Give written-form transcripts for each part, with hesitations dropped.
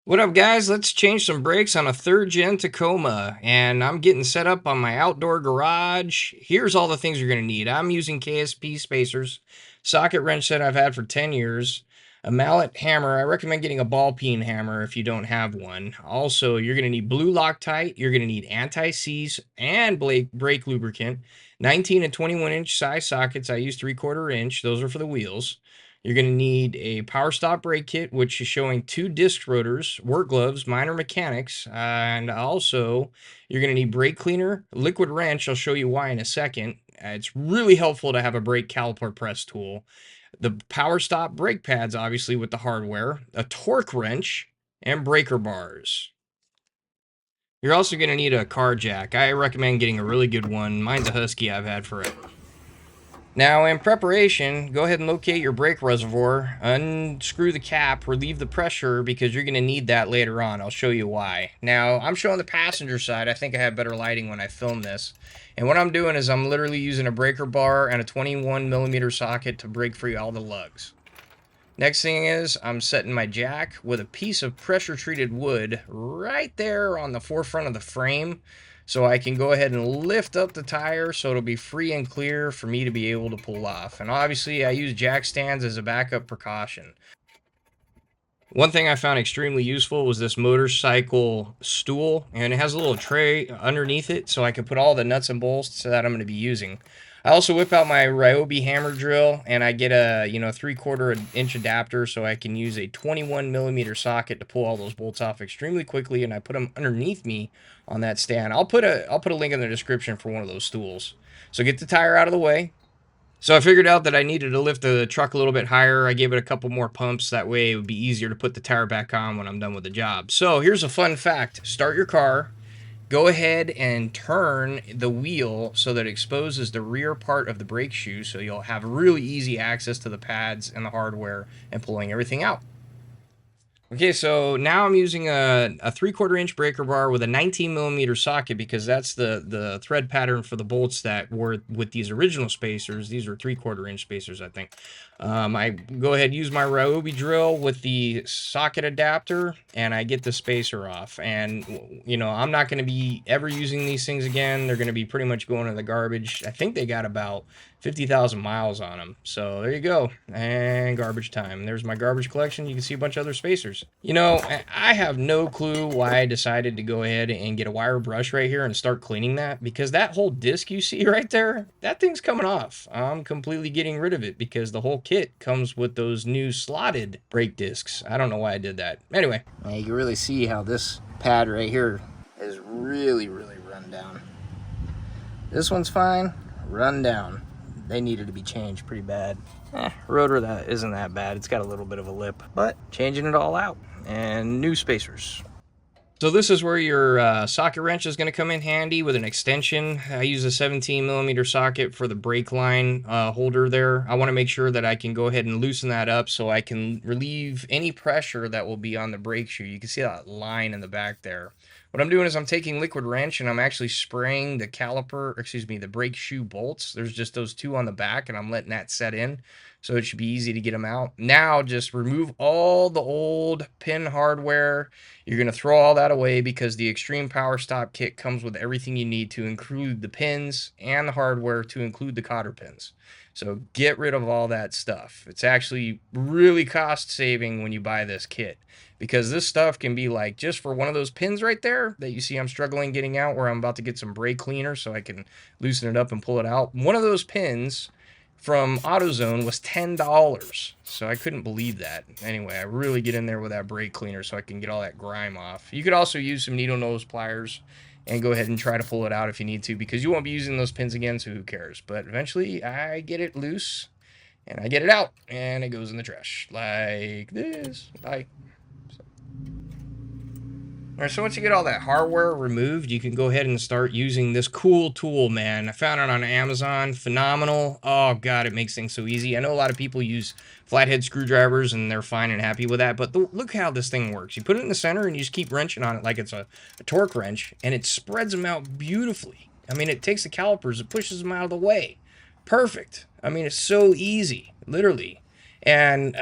What up, guys? Let's change some brakes on a third gen Tacoma, and I'm getting set up on my outdoor garage. Here's all the things you're going to need. I'm using KSP spacers, socket wrench set I've had for 10 years, a mallet hammer. I recommend getting a ball peen hammer if you don't have one. Also, you're going to need blue Loctite, you're going to need anti-seize and brake lubricant, 19 and 21 inch size sockets. I use 3/4 inch, those are for the wheels. You're going to need a power stop brake kit, which is showing 2 disc rotors, work gloves, minor mechanics, and also you're going to need brake cleaner, liquid wrench. I'll show you why in a second. It's really helpful to have a brake caliper press tool. The power stop brake pads, obviously, with the hardware, a torque wrench, and breaker bars. You're also going to need a car jack. I recommend getting a really good one. Mine's a Husky I've had forever. Now, in preparation, go ahead and locate your brake reservoir, unscrew the cap, relieve the pressure because you're going to need that later on. I'll show you why. Now, I'm showing the passenger side. I think I have better lighting when I film this. And what I'm doing is I'm literally using a breaker bar and a 21mm socket to break free all the lugs. Next thing is I'm setting my jack with a piece of pressure treated wood right there on the forefront of the frame, so I can go ahead and lift up the tire so it'll be free and clear for me to be able to pull off. And obviously I use jack stands as a backup precaution. One thing I found extremely useful was this motorcycle stool, and it has a little tray underneath it so I can put all the nuts and bolts that I'm going to be using. I also whip out my Ryobi hammer drill, and I get a 3/4 inch adapter so I can use a 21mm socket to pull all those bolts off extremely quickly, and I put them underneath me on that stand. I'll put a link in the description for one of those stools. So get the tire out of the way. So I figured out that I needed to lift the truck a little bit higher. I gave it a couple more pumps. That way it would be easier to put the tire back on when I'm done with the job. So here's a fun fact. Start your car. Go ahead and turn the wheel so that it exposes the rear part of the brake shoe so you'll have really easy access to the pads and the hardware and pulling everything out. Okay, so now I'm using a 3/4 inch breaker bar with a 19mm socket because that's the thread pattern for the bolts that were with these original spacers. These are 3/4 inch spacers, I think. I go ahead and use my Ryobi drill with the socket adapter, and I get the spacer off. And, I'm not going to be ever using these things again. They're going to be pretty much going in the garbage. I think they got about 50,000 miles on them. So there you go. And garbage time. There's my garbage collection. You can see a bunch of other spacers. I have no clue why I decided to go ahead and get a wire brush right here and start cleaning that, because that whole disc you see right there, that thing's coming off. I'm completely getting rid of it because the whole kit comes with those new slotted brake discs. I don't know why I did that. Anyway, you can really see how this pad right here is really run down. This one's fine, run down. They needed to be changed pretty bad. Rotor that isn't that bad. It's got a little bit of a lip, but changing it all out and new spacers. So this is where your socket wrench is going to come in handy with an extension. I use a 17mm socket for the brake line holder there. I want to make sure that I can go ahead and loosen that up so I can relieve any pressure that will be on the brake shoe. You can see that line in the back there. What I'm doing is I'm taking liquid wrench and I'm actually spraying the brake shoe bolts. There's just those two on the back, and I'm letting that set in. So it should be easy to get them out. Now just remove all the old pin hardware. You're going to throw all that away because the Extreme Power Stop kit comes with everything you need to include the pins and the hardware to include the cotter pins. So get rid of all that stuff. It's actually really cost saving when you buy this kit, because this stuff can be like, just for one of those pins right there that you see I'm struggling getting out, where I'm about to get some brake cleaner so I can loosen it up and pull it out. One of those pins from AutoZone was $10. So I couldn't believe that. Anyway, I really get in there with that brake cleaner so I can get all that grime off. You could also use some needle nose pliers and go ahead and try to pull it out if you need to, because you won't be using those pins again, so who cares. But eventually I get it loose and I get it out and it goes in the trash like this. Bye. All right, so once you get all that hardware removed, you can go ahead and start using this cool tool, man. I found it on Amazon. Phenomenal. Oh, God, it makes things so easy. I know a lot of people use flathead screwdrivers, and they're fine and happy with that, but look how this thing works. You put it in the center, and you just keep wrenching on it like it's a torque wrench, and it spreads them out beautifully. I mean, it takes the calipers, it pushes them out of the way. Perfect. I mean, it's so easy, literally. And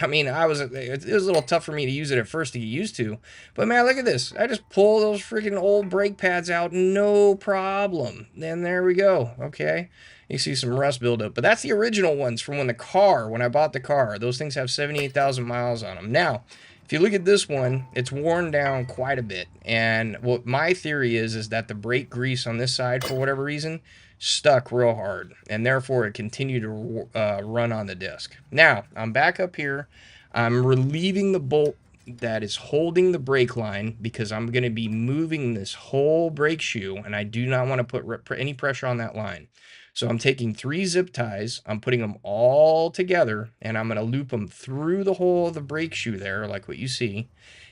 I mean, it was a little tough for me to use it at first to get used to. But man, look at this. I just pull those freaking old brake pads out, no problem. And there we go. Okay. You see some rust buildup. But that's the original ones from when I bought the car. Those things have 78,000 miles on them. Now, if you look at this one, it's worn down quite a bit. And what my theory is that the brake grease on this side, for whatever reason, stuck real hard, and therefore it continued to run on the disc. Now, I'm back up here. I'm relieving the bolt that is holding the brake line because I'm going to be moving this whole brake shoe, and I do not want to put any pressure on that line. So I'm taking 3 zip ties, I'm putting them all together, and I'm going to loop them through the hole of the brake shoe there, like what you see.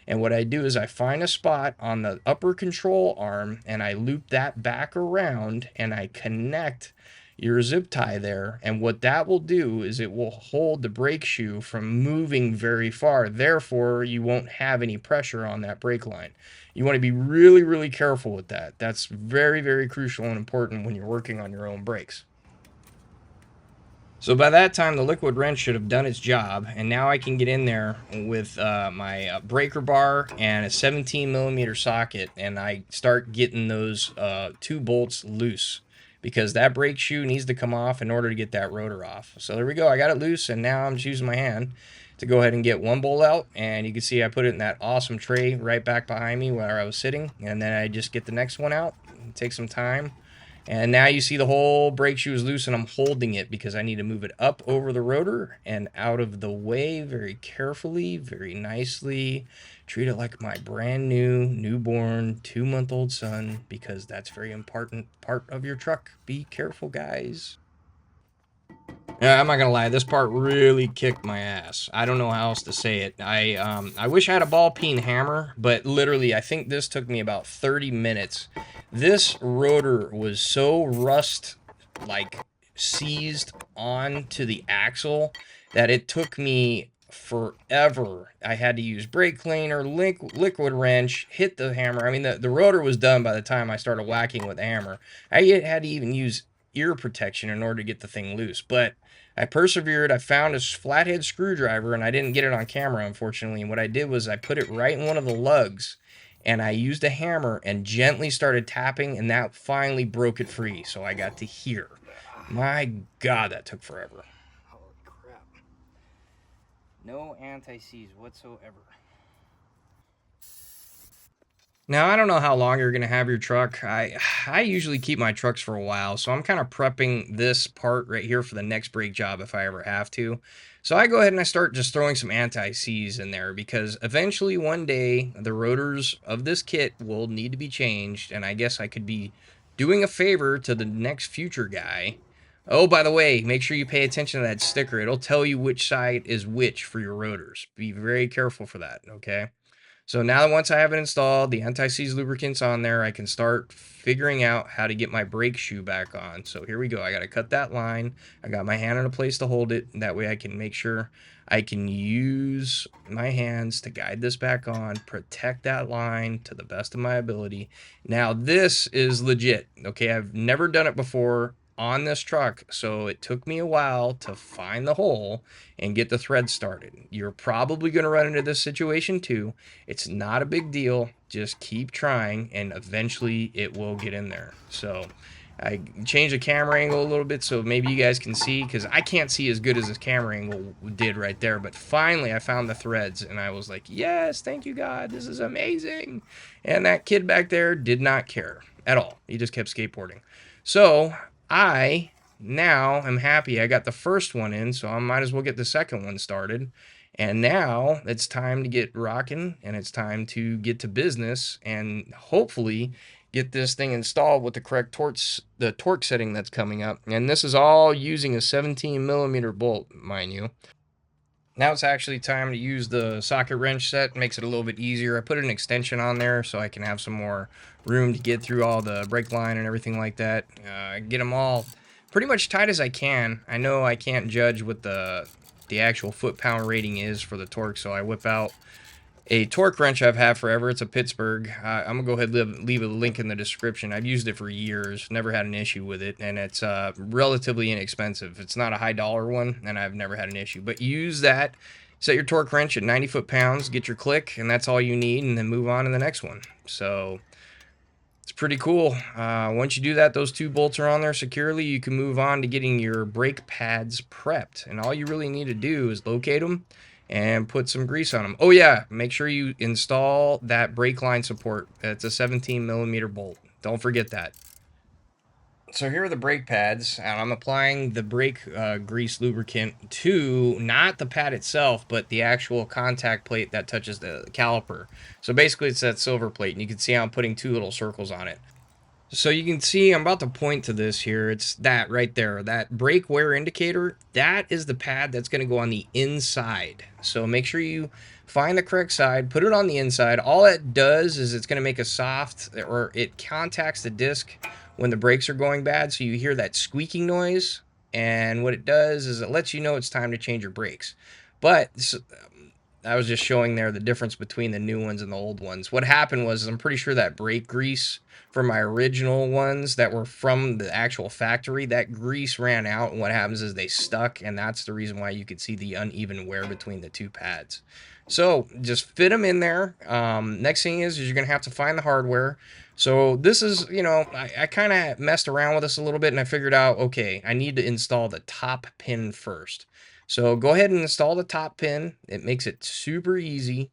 And what I do is I find a spot on the upper control arm and I loop that back around and I connect your zip tie there. And what that will do is it will hold the brake shoe from moving very far. Therefore, you won't have any pressure on that brake line. You want to be really, really careful with that. That's very, very crucial and important when you're working on your own brakes. So by that time, the liquid wrench should have done its job, and now I can get in there with my breaker bar and a 17 millimeter socket, and I start getting those 2 bolts loose because that brake shoe needs to come off in order to get that rotor off. So there we go. I got it loose, and now I'm just using my hand to go ahead and get one bolt out, and you can see I put it in that awesome tray right back behind me where I was sitting, and then I just get the next one out. Take some time. And now you see the whole brake shoe is loose, and I'm holding it because I need to move it up over the rotor and out of the way very carefully, very nicely. Treat it like my brand new, newborn, 2-month-old son, because that's a very important part of your truck. Be careful, guys. Yeah, I'm not gonna lie, this part really kicked my ass. I don't know how else to say it. I wish I had a ball peen hammer, but literally I think this took me about 30 minutes. This rotor was so rust like seized onto the axle that it took me forever. I had to use brake cleaner, liquid wrench, hit the hammer. I mean, the rotor was done by the time I started whacking with the hammer. I had to even use ear protection in order to get the thing loose, but I persevered. I found a flathead screwdriver, and I didn't get it on camera, unfortunately. And what I did was I put it right in one of the lugs, and I used a hammer and gently started tapping, and that finally broke it free. So I got to hear. My God, that took forever. Holy crap. No anti-seize whatsoever. Now, I don't know how long you're going to have your truck. I usually keep my trucks for a while, so I'm kind of prepping this part right here for the next brake job if I ever have to. So I go ahead and I start just throwing some anti-seize in there because eventually one day the rotors of this kit will need to be changed, and I guess I could be doing a favor to the next future guy. Oh, by the way, make sure you pay attention to that sticker. It'll tell you which side is which for your rotors. Be very careful for that, okay? So now that once I have it installed, the anti-seize lubricant's on there, I can start figuring out how to get my brake shoe back on. So here we go. I got to cut that line. I got my hand in a place to hold it. That way I can make sure I can use my hands to guide this back on, protect that line to the best of my ability. Now this is legit. Okay, I've never done it before on this truck, so it took me a while to find the hole and get the thread started. You're probably going to run into this situation too. It's not a big deal. Just keep trying, and eventually it will get in there. So I changed the camera angle a little bit so maybe you guys can see, because I can't see as good as this camera angle did right there. But finally I found the threads, and I was like, yes, thank you, God. This is amazing. And that kid back there did not care at all. He just kept skateboarding. So I now am happy I got the first one in, so I might as well get the second one started. And now it's time to get rocking, and it's time to get to business and hopefully get this thing installed with the correct torque setting that's coming up. And this is all using a 17 millimeter bolt, mind you. Now it's actually time to use the socket wrench set. Makes it a little bit easier. I put an extension on there so I can have some more room to get through all the brake line and everything like that. Get them all pretty much tight as I can. I know I can't judge what the actual foot-pound rating is for the torque, so I whip out a torque wrench I've had forever. It's a Pittsburgh. I'm gonna go ahead and leave a link in the description. I've used it for years, never had an issue with it, and it's relatively inexpensive. It's not a high dollar one, and I've never had an issue. But use that. Set your torque wrench at 90 foot-pounds. Get your click, and that's all you need, and then move on to the next one. So it's pretty cool. Once you do that, those two bolts are on there securely. You can move on to getting your brake pads prepped. And all you really need to do is locate them and put some grease on them. Oh yeah, make sure you install that brake line support. It's a 17 millimeter bolt. Don't forget that. So here are the brake pads, and I'm applying the brake grease lubricant to not the pad itself, but the actual contact plate that touches the caliper. So basically it's that silver plate, and you can see how I'm putting two little circles on it. So you can see I'm about to point to this here. It's that right there, that brake wear indicator. That is the pad that's going to go on the inside. So make sure you find the correct side, put it on the inside. All it does is it's going to make a soft, or it contacts the disc when the brakes are going bad. So you hear that squeaking noise. And what it does is it lets you know it's time to change your brakes. But I was just showing there the difference between the new ones and the old ones. What happened was I'm pretty sure that brake grease for my original ones that were from the actual factory, that grease ran out, and what happens is they stuck, and that's the reason why you could see the uneven wear between the two pads. So just fit them in there. Next thing is you're gonna have to find the hardware. So this is, I kind of messed around with this a little bit, and I figured out, okay, I need to install the top pin first. So go ahead and install the top pin. It makes it super easy.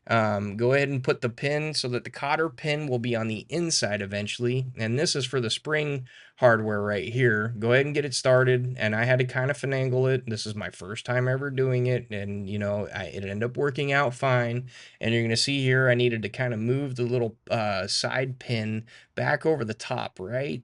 Go ahead and put the pin so that the cotter pin will be on the inside eventually. And this is for the spring hardware right here. Go ahead and get it started. And I had to kind of finagle it. This is my first time ever doing it. And, it ended up working out fine. And you're going to see here, I needed to kind of move the little side pin back over the top right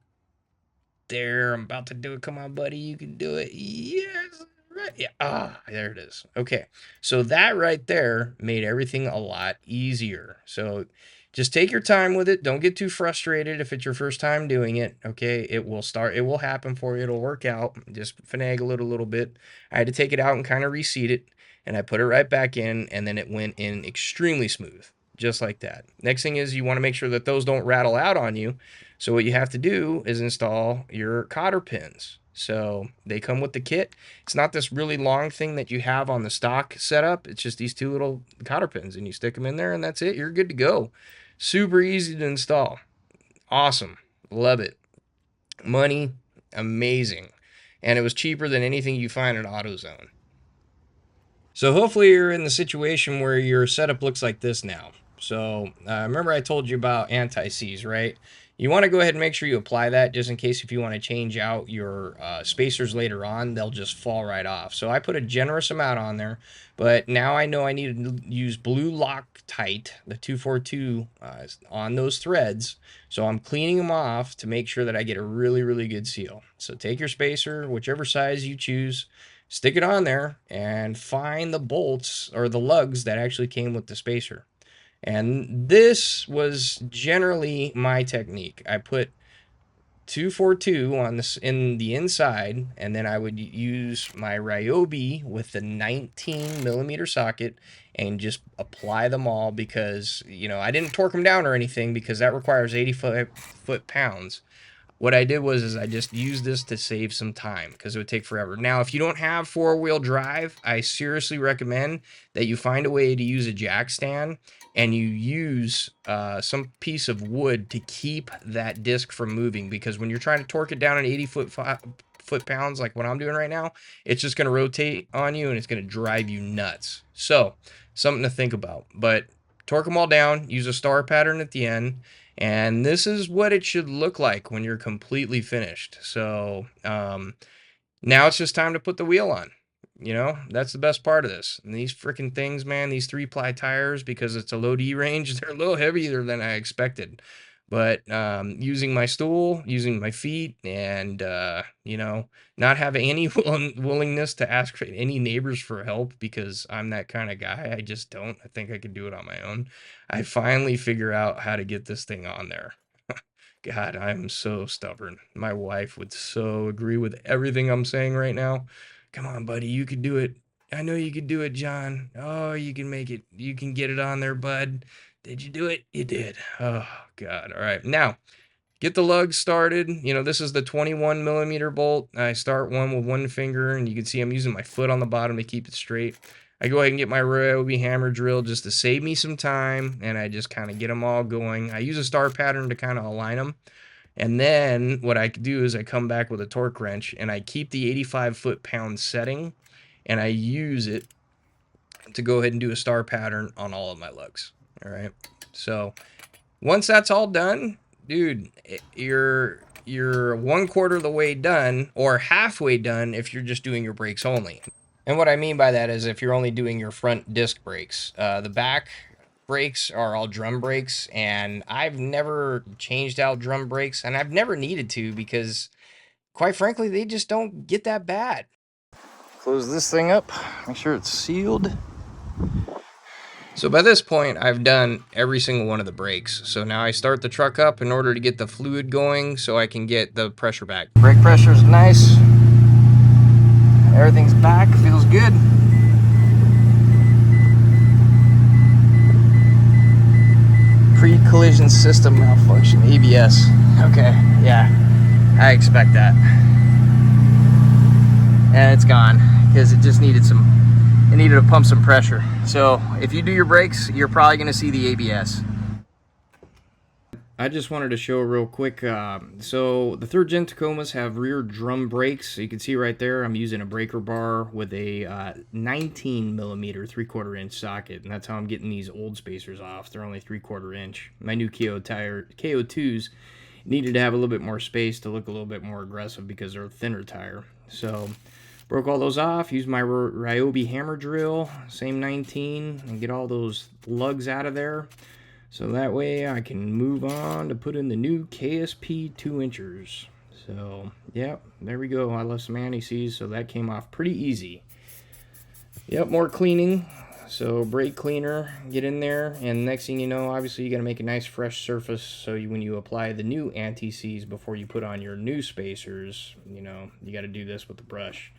there. I'm about to do it. Come on, buddy. You can do it. Yes. Right. Yeah. There it is. Okay. So that right there made everything a lot easier. So just take your time with it. Don't get too frustrated if it's your first time doing it. Okay. It will happen for you. It'll work out. Just finagle it a little bit. I had to take it out and kind of reseat it. And I put it right back in. And then it went in extremely smooth. Just like that. Next thing is you want to make sure that those don't rattle out on you. So what you have to do is install your cotter pins. So they come with the kit. It's not this really long thing that you have on the stock setup. It's just these two little cotter pins, and you stick them in there, and that's it. You're good to go. Super easy to install. Awesome. Love it. Money, amazing. And it was cheaper than anything you find at AutoZone. So hopefully you're in the situation where your setup looks like this now. So remember I told you about anti-seize, right? You want to go ahead and make sure you apply that just in case if you want to change out your spacers later on, they'll just fall right off. So I put a generous amount on there, but now I know I need to use blue Loctite, the 242, on those threads. So I'm cleaning them off to make sure that I get a really, really good seal. So take your spacer, whichever size you choose, stick it on there and find the bolts or the lugs that actually came with the spacer. And this was generally my technique. I put 242 on this in the inside, and then I would use my Ryobi with the 19 millimeter socket and just apply them all because, I didn't torque them down or anything because that requires 85 foot-pounds. What I did was I just used this to save some time because it would take forever. Now, if you don't have four-wheel drive, I seriously recommend that you find a way to use a jack stand and you use some piece of wood to keep that disc from moving, because when you're trying to torque it down at 80 foot-pounds like what I'm doing right now, it's just going to rotate on you and it's going to drive you nuts. So something to think about. But torque them all down, use a star pattern at the end, and this is what it should look like when you're completely finished. So now it's just time to put the wheel on. That's the best part of this. And these freaking things, man, these 3-ply tires, because it's a low D range, they're a little heavier than I expected. But using my stool, using my feet, and, not having any willingness to ask any neighbors for help because I'm that kind of guy. I just don't. I think I could do it on my own. I finally figure out how to get this thing on there. God, I'm so stubborn. My wife would so agree with everything I'm saying right now. Come on, buddy, you could do it. I know you could do it, John. Oh, you can make it. You can get it on there, bud. Did you do it? You did. Oh, God. All right. Now, get the lugs started. You know, this is the 21 millimeter bolt. I start one with one finger, and you can see I'm using my foot on the bottom to keep it straight. I go ahead and get my Ryobi hammer drill just to save me some time, and I just kind of get them all going. I use a star pattern to kind of align them. And then what I do is I come back with a torque wrench, and I keep the 85 foot-pound setting, and I use it to go ahead and do a star pattern on all of my lugs. All right. So once that's all done, dude, you're 1/4 of the way done, or halfway done if you're just doing your brakes only. And what I mean by that is if you're only doing your front disc brakes. The back brakes are all drum brakes, and I've never changed out drum brakes, and I've never needed to because, quite frankly, they just don't get that bad. Close this thing up, make sure it's sealed. So by this point, I've done every single one of the brakes. So now I start the truck up in order to get the fluid going so I can get the pressure back. Brake pressure is nice. Everything's back, feels good. Pre-collision system malfunction, ABS. Okay, yeah, I expect that. And it's gone because it just needed it needed to pump some pressure. So if you do your brakes, you're probably going to see the ABS. I just wanted to show real quick. So the 3rd gen Tacomas have rear drum brakes. So you can see right there, I'm using a breaker bar with a 19 millimeter 3/4 inch socket, and that's how I'm getting these old spacers off. They're only 3/4 inch. My new KO2s needed to have a little bit more space to look a little bit more aggressive because they're a thinner tire. So broke all those off, used my Ryobi hammer drill, same 19, and get all those lugs out of there. So that way I can move on to put in the new KSP 2-inchers. So, yep, there we go. I left some anti-seize, so that came off pretty easy. Yep, more cleaning. So brake cleaner, get in there, and next thing you know, obviously you got to make a nice fresh surface so when you apply the new anti-seize before you put on your new spacers, you know, you got to do this with the brush.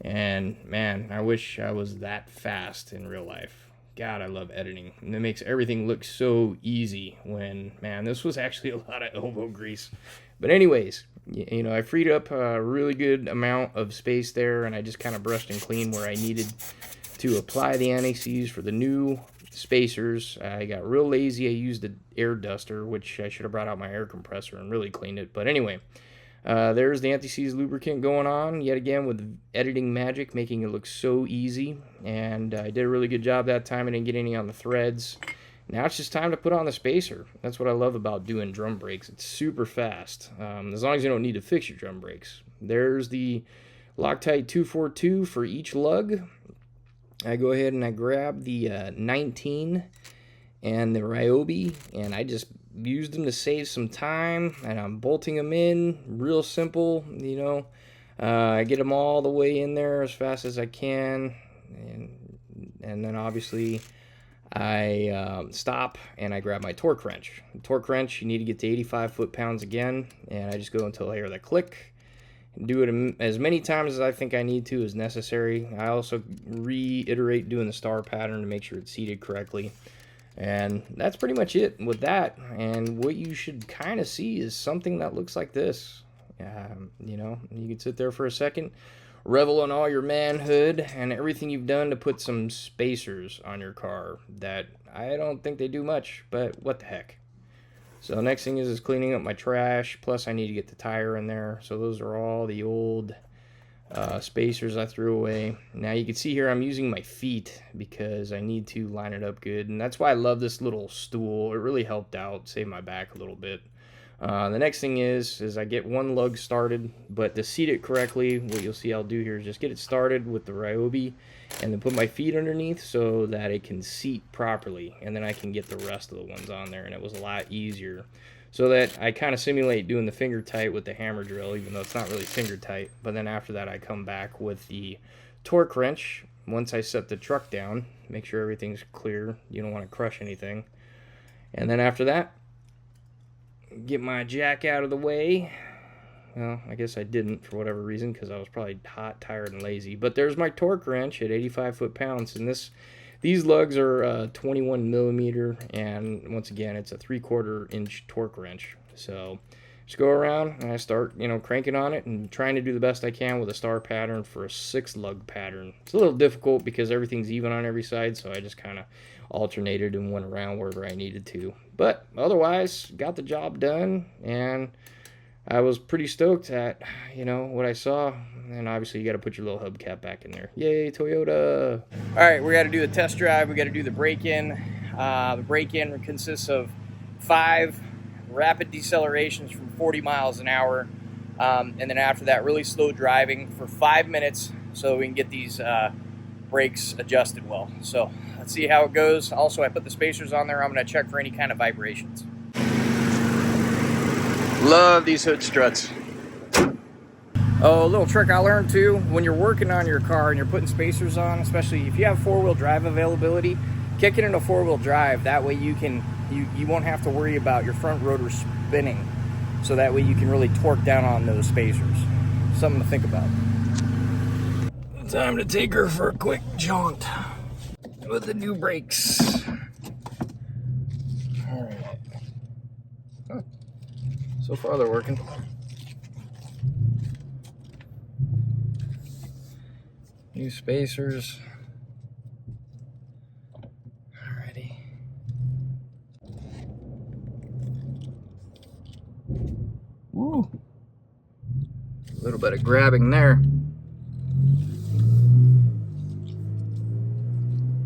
And man, I wish I was that fast in real life. God, I love editing. And it makes everything look so easy when, man, this was actually a lot of elbow grease. But anyways, you know, I freed up a really good amount of space there, and I just kind of brushed and cleaned where I needed to apply the anti-seize for the new spacers. I got real lazy. I used an air duster, which I should have brought out my air compressor and really cleaned it. But anyway, there's the anti-seize lubricant going on yet again with editing magic, making it look so easy. And I did a really good job that time. I didn't get any on the threads. Now it's just time to put on the spacer. That's what I love about doing drum brakes. It's super fast, as long as you don't need to fix your drum brakes. There's the Loctite 242 for each lug. I go ahead and I grab the 19 and the Ryobi, and I just used them to save some time, and I'm bolting them in real simple, you know. I get them all the way in there as fast as I can, and then obviously I stop and I grab my torque wrench. The torque wrench, you need to get to 85 foot-pounds again, and I just go until I hear the click. Do it as many times as I think I need to as necessary. I also reiterate doing the star pattern to make sure it's seated correctly. And that's pretty much it with that. And what you should kind of see is something that looks like this. You know, you can sit there for a second, revel in all your manhood and everything you've done to put some spacers on your car that I don't think they do much, but what the heck. So next thing is cleaning up my trash, plus I need to get the tire in there. So those are all the old spacers I threw away. Now you can see here I'm using my feet because I need to line it up good, and that's why I love this little stool. It really helped out, saved my back a little bit. The next thing is I get one lug started, but to seat it correctly, what you'll see I'll do here is just get it started with the Ryobi and then put my feet underneath so that it can seat properly, and then I can get the rest of the ones on there, and it was a lot easier. So that I kind of simulate doing the finger tight with the hammer drill, even though it's not really finger tight. But then after that I come back with the torque wrench. Once I set the truck down, make sure everything's clear. You don't want to crush anything. And then after that, get my jack out of the way, Well, I guess I didn't for whatever reason, because I was probably hot, tired, and lazy. But there's my torque wrench at 85 foot-pounds, and these lugs are 21 millimeter, and once again, it's a 3/4 inch torque wrench. So just go around and I start, cranking on it and trying to do the best I can with a star pattern for a 6-lug pattern. It's a little difficult because everything's even on every side, so I just kind of alternated and went around wherever I needed to. But otherwise, got the job done, and I was pretty stoked at, what I saw. And obviously you got to put your little hubcap back in there. Yay, Toyota. All right, we got to do the test drive. We got to do the break-in. The break-in consists of 5 rapid decelerations from 40 miles an hour. And then after that, really slow driving for 5 minutes so we can get these brakes adjusted well. So let's see how it goes. Also, I put the spacers on there. I'm going to check for any kind of vibrations. Love these hood struts. Oh, a little trick I learned too, when you're working on your car and you're putting spacers on, especially if you have 4-wheel drive availability, kick it into 4-wheel drive. That way you won't have to worry about your front rotor spinning. So that way you can really torque down on those spacers. Something to think about. Time to take her for a quick jaunt with the new brakes. All right. Huh. So far they're working. New spacers. Alrighty. Woo! A little bit of grabbing there.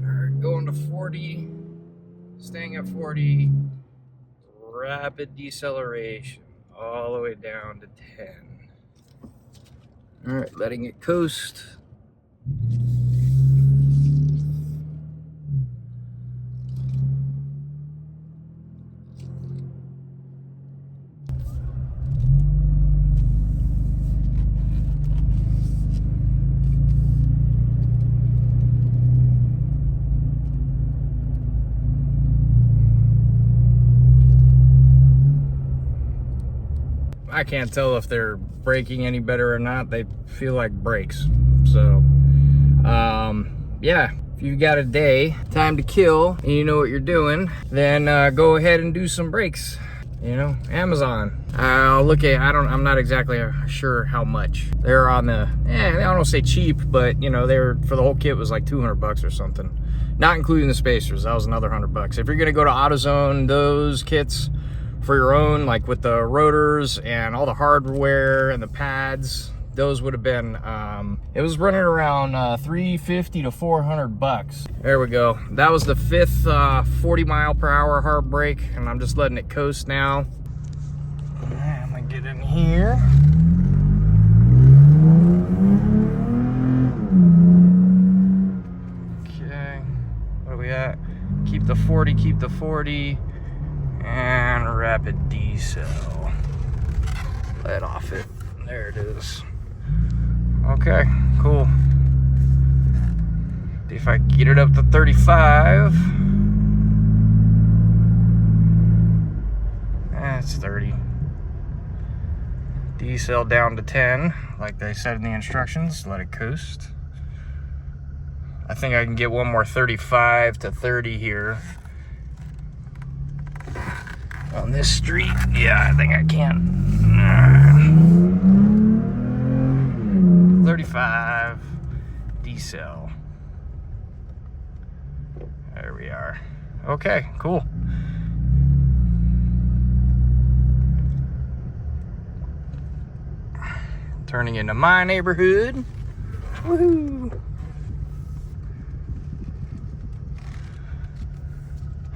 Alright, going to 40. Staying at 40. Rapid deceleration. All the way down to 10. Alright, letting it coast. I can't tell if they're braking any better or not. They feel like brakes. So, yeah, if you've got a day, time to kill, and you know what you're doing, then go ahead and do some brakes. Amazon. I'll look at, I'm not exactly sure how much. They're on the, I don't say cheap, but they're, for the whole kit was like 200 bucks or something. Not including the spacers, that was another 100 bucks. If you're gonna go to AutoZone, those kits for your own, like with the rotors and all the hardware and the pads, those would have been, it was running around 350 to 400 bucks. There we go. That was the 5th 40 mile per hour hard brake, and I'm just letting it coast now. All right, I'm gonna get in here. Okay, what are we at? Keep the 40, keep the 40. And rapid decel. Let off it. There it is. Okay, cool. See if I can get it up to 35. That's 30. Decel down to 10, like they said in the instructions. Let it coast. I think I can get one more 35 to 30 here. On this street, yeah, I think I can. 35 decel. There we are. Okay, cool. Turning into my neighborhood. Woohoo!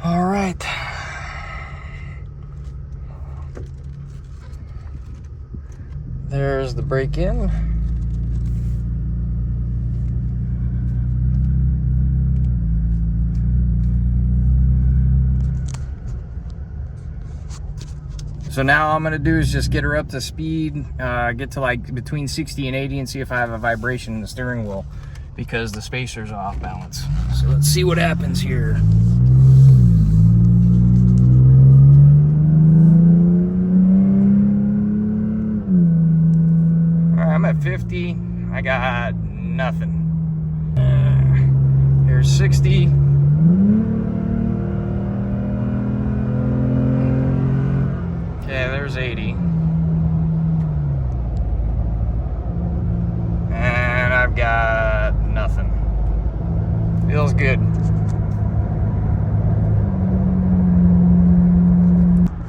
All right. There's the break-in. So now all I'm gonna do is just get her up to speed, get to like between 60 and 80 and see if I have a vibration in the steering wheel because the spacer's off balance. So let's see what happens here. 50, I got nothing. Here's 60. Okay, there's 80. And I've got nothing. Feels good.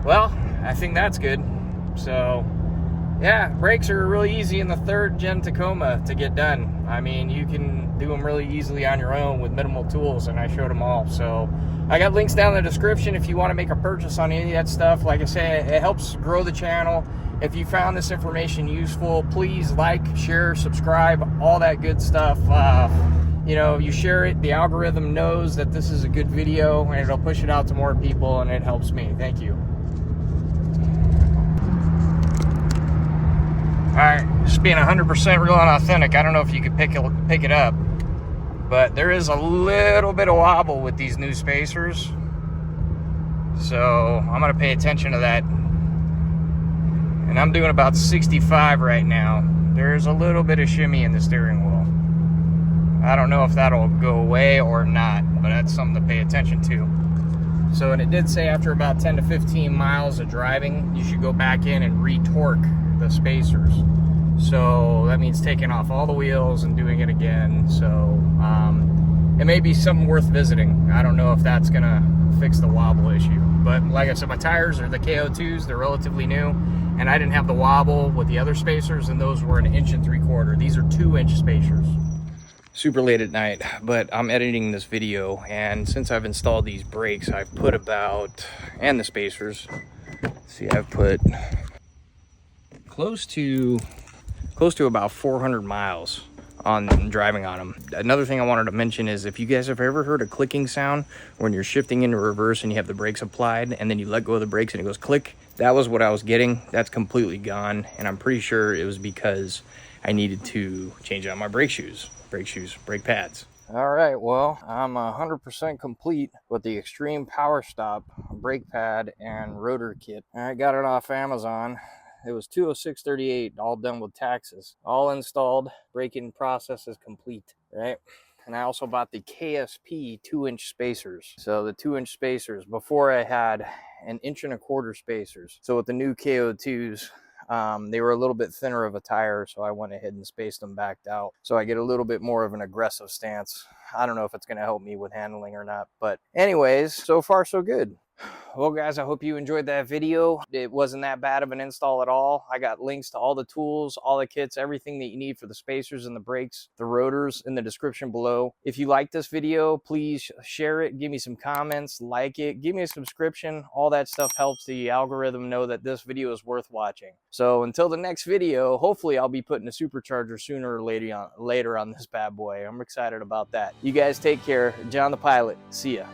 Well, I think that's good. So, yeah, brakes are really easy in the 3rd gen Tacoma to get done. I mean, you can do them really easily on your own with minimal tools, and I showed them all. So, I got links down in the description if you want to make a purchase on any of that stuff. Like I said, it helps grow the channel. If you found this information useful, please like, share, subscribe, all that good stuff. You know, you share it, the algorithm knows that this is a good video, and it'll push it out to more people, and it helps me. Thank you. Alright, just being 100% real and authentic, I don't know if you could pick it up, but there is a little bit of wobble with these new spacers. So, I'm going to pay attention to that. And I'm doing about 65 right now. There's a little bit of shimmy in the steering wheel. I don't know if that'll go away or not, but that's something to pay attention to. So, and it did say after about 10 to 15 miles of driving, you should go back in and re-torque the spacers. So that means taking off all the wheels and doing it again. So it may be something worth visiting. I don't know if that's gonna fix the wobble issue, but like I said, my tires are the KO2s. They're relatively new, and I didn't have the wobble with the other spacers, and those were 1 3/4 inch. These are 2-inch spacers. Super late at night, but I'm editing this video, and since I've installed these brakes, I've put about, and the spacers, see, I've put close to about 400 miles on driving on them. Another thing I wanted to mention is if you guys have ever heard a clicking sound when you're shifting into reverse and you have the brakes applied and then you let go of the brakes and it goes click, that was what I was getting. That's completely gone, and I'm pretty sure it was because I needed to change out my brake pads. All right, well, I'm 100% complete with the Extreme Power Stop brake pad and rotor kit. I got it off Amazon. It was $206.38, all done with taxes. All installed, braking process is complete, right? And I also bought the KSP 2-inch spacers. So the 2-inch spacers, before I had 1 1/4 inch spacers. So with the new KO2s, they were a little bit thinner of a tire, so I went ahead and spaced them back out. So I get a little bit more of an aggressive stance. I don't know if it's gonna help me with handling or not, but anyways, so far so good. Well guys, I hope you enjoyed that video. It wasn't that bad of an install at all. I got links to all the tools, all the kits, everything that you need for the spacers and the brakes, the rotors in the description below. If you like this video, please share it, give me some comments, like it, give me a subscription. All that stuff helps the algorithm know that this video is worth watching. So until the next video, hopefully I'll be putting a supercharger sooner or later on this bad boy. I'm excited about that. You guys take care. John the Pilot. See ya.